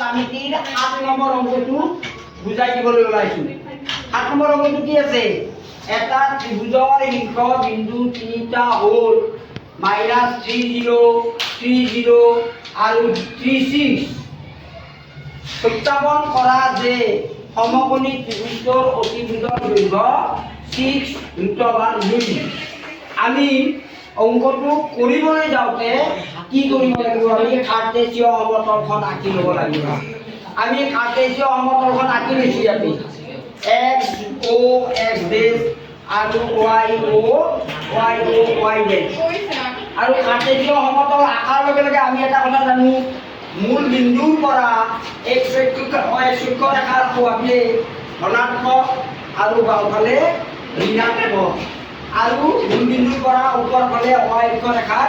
জ্যামিতিৰ 7 number অংকটো বুজাই দিবলৈ ওলাইছো। 7 নম্বৰ অংকটো কি আছে? এটা ত্ৰিভুজৰ শীৰ্ষ বিন্দু তিনিটা হ'ল -30 30 আৰু 36। সত্যাপন কৰা যে সমকোণী ত্ৰিভুজৰ অতিভুজৰ দৈৰ্ঘ্য 6√2। আমি অংকটো কৰিবলৈ যাওঁতে কি কৰিব লাগিব? আমি কাৰ্টেসীয় সমতলখন আঁকি ল'ব লাগিব। আমি কাৰ্টেসীয় সমতলখন আঁকি লৈছো ইয়াতে x o x ডেশ আৰু y o y ডেশ। আৰু কাৰ্টেসীয় সমতল আঁকাৰ লগে লগে আমি এটা কথা জানো, মূল বিন্দুৰ পৰা x অক্ষ ৰেখাৰ সোঁহাতে ধনাত্মক আৰু বাওঁফালে ঋণাত্মক, আৰু মূল বিন্দুৰ পৰা ওপৰ ফালে y অক্ষ ৰেখাৰ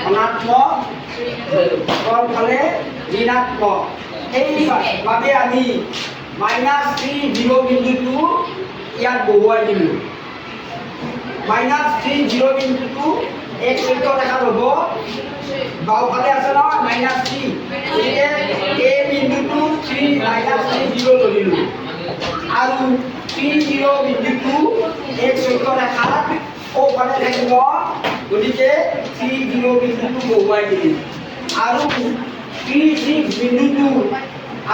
ধনাত্মক, তলফালে ঋণাত্মক। সেইবাবে আমি -30 বিন্দুটো ইয়াত বহুৱাই দিলোঁ। -30 বিন্দুটো x অক্ষ ৰেখাৰ হ'ব, বাওঁফালে আছে নহয় -3, গতিকে এই বিন্দুটো -30 ধৰিলোঁ, আৰু 30 বিন্দুটো x অক্ষ ৰেখাৰ সোঁফালে থাকিব, গতিকে 30 বিন্দুটো বহুৱাই দিলোঁ। আৰু 36 বিন্দুটো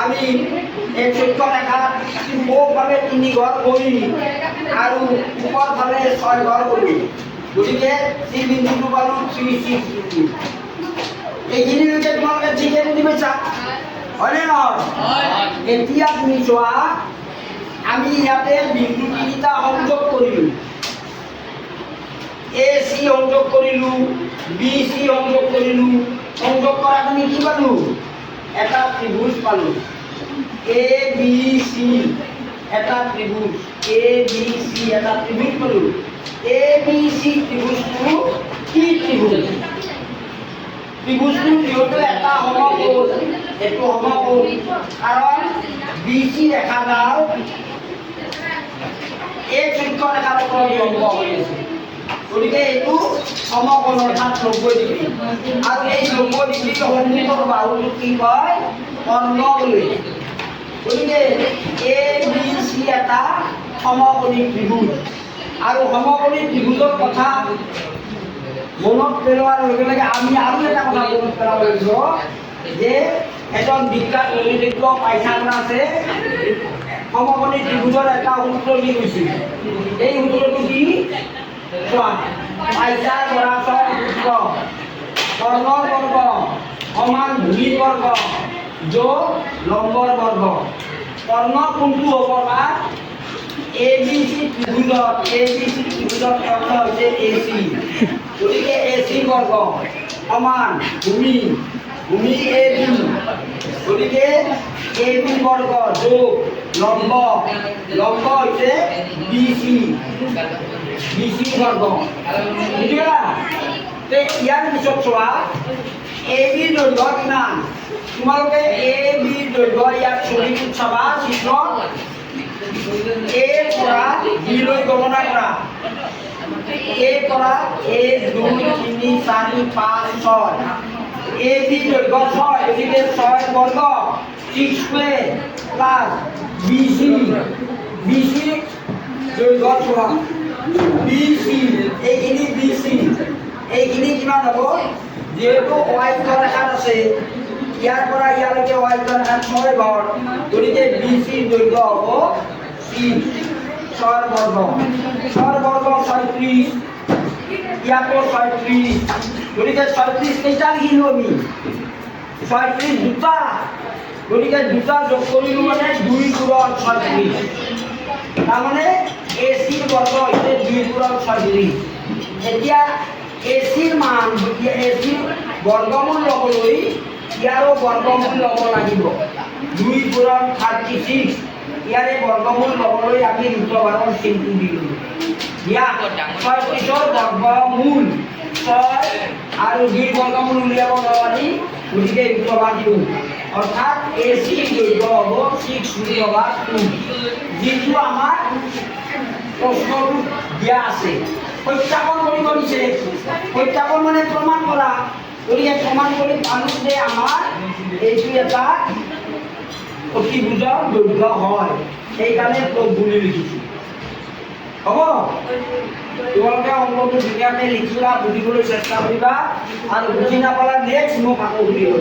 আমি x অক্ষ ৰেখাৰ সোঁফালে 3 ঘৰ কৰি আৰু ওপৰ ফালে 6 ঘৰ কৰি, গতিকে এই বিন্দুটো পালোঁ 36 বিন্দু। এইখিনিলৈকে তোমালোকে ঠিকে বুজি পাইছা, হয়নে নহয়? এতিয়া তুমি চোৱা, আমি ইয়াতে বিন্দু তিনিটা সংযোগ কৰিলোঁ, AC সংযোগ কৰিলোঁ, BC সংযোগ কৰিলোঁ। সংযোগ কৰা তুমি কি পালোঁ? এটা ত্ৰিভুজ পালোঁ ABC, এটা ত্ৰিভুজ ABC, এটা ত্ৰিভুজ পালোঁ। ABC ত্ৰিভুজটো কি ত্ৰিভুজ? ত্ৰিভুজটো যিহেতু এটা সমকোণ, এইটো সমকোণ, কাৰণ BC ৰেখাডাল x অক্ষ ৰেখাৰ ওপৰত লম্ব হৈ আছে, গতিকে এইটো সমকোণ অৰ্থাৎ 90 ডিগ্ৰী। আৰু এই 90 ডিগ্ৰীৰ সন্মুখৰ বাহুটো কি কয়? কৰ্ণ বুলি। গতিকে ABC এটা সমকোণী ত্ৰিভুজ। আৰু সমকোণী ত্ৰিভুজৰ কথা মনত পেলোৱাৰ লগে লগে আমি আৰু এটা কথা মনত পেলাব লাগিব যে এজন বিখ্যাত গণিতজ্ঞ পাইথাগোৰাছে আছে, সমকোণী ত্ৰিভুজৰ এটা সূত্ৰ দি গৈছিল। এই সূত্ৰটো কি? চোৱা, পাইথাগোৰাছৰ সূত্ৰ কৰ্ণৰ বৰ্গ সমান ভূমিৰ বৰ্গ যোগ লম্বৰ বৰ্গ। কৰ্ণ কোনটো হ'ব? ABC ত্ৰিভুজৰ কৰ্ণ হৈছে AC, গতিকে AC বৰ্গ সমান ভূমি AB, গতিকে AB বৰ্গ যোগ লম্ব হৈছে BC বৰ্গ। বুজিলা? ইয়াৰ পিছত চোৱা, AB দৈৰ্ঘ্য কিমান? তোমালোকে AB দৈৰ্ঘ্য ইয়াত ছবিটোত চাবা, চিত্ৰত A পৰা B লৈ গণনা কৰা। A পৰা 1 2 3 4 5 6, AB দৈৰ্ঘ্য 6, গতিকে 6 বৰ্গ 6 স্কুৱেৰ প্লাছ BC দৈৰ্ঘ্য চোৱা, BC এইখিনি কিমান হ'ব? যিহেতু y অক্ষ ৰেখাত আছে, ইয়াৰ পৰা ইয়ালৈকে y অক্ষ ৰেখাত 6 ঘৰ, গতিকে BC দৈৰ্ঘ্য হ'ব 6 বৰ্গ 36, ইয়াতো 36, গতিকে 36 কেইটা লিখিলোঁ আমি? 36 দুটা, গতিকে দুটা যোগ কৰিলোঁ মানে 2 গুণন 36, তাৰমানে ACৰ বৰ্গ হৈছে 2 গুণন 36। এতিয়া ACৰ মান, ACৰ বৰ্গমূল ল'বলৈ ইয়াৰো বৰ্গমূল ল'ব লাগিব। 2 গুণন 36, ইয়াৰে বৰ্গমূল ল'বলৈ আমি ৰুটভাৰৰ চিনটো দিলোঁ। ইয়াত 36ৰ বৰ্গমূল 6 আৰু 2 বৰ্গমূল উলিয়াব নোৱাৰি, গতিকে ৰুটভাৰ 2, অৰ্থাৎ AC দৈৰ্ঘ্য হ'ব 6√2, যিটো আমাৰ প্ৰশ্নটো দিয়া আছে। সত্যাপন কৰিব দিছে, সত্যাপন মানে প্ৰমাণ কৰা, গতিকে প্ৰমাণ কৰি পালোঁ যে আমাৰ এইটো এটা অতিভুজৰ দৈৰ্ঘ্য হয় সেইকাৰণে প্লট বুলি লিখিছোঁ হ'ব তোমালোকে অংকটো ধুনীয়াকৈ লিখিবা বুজিবলৈ চেষ্টা কৰিবা আৰু বুজি নাপালে নেক্সট মোক আকৌ সুধিব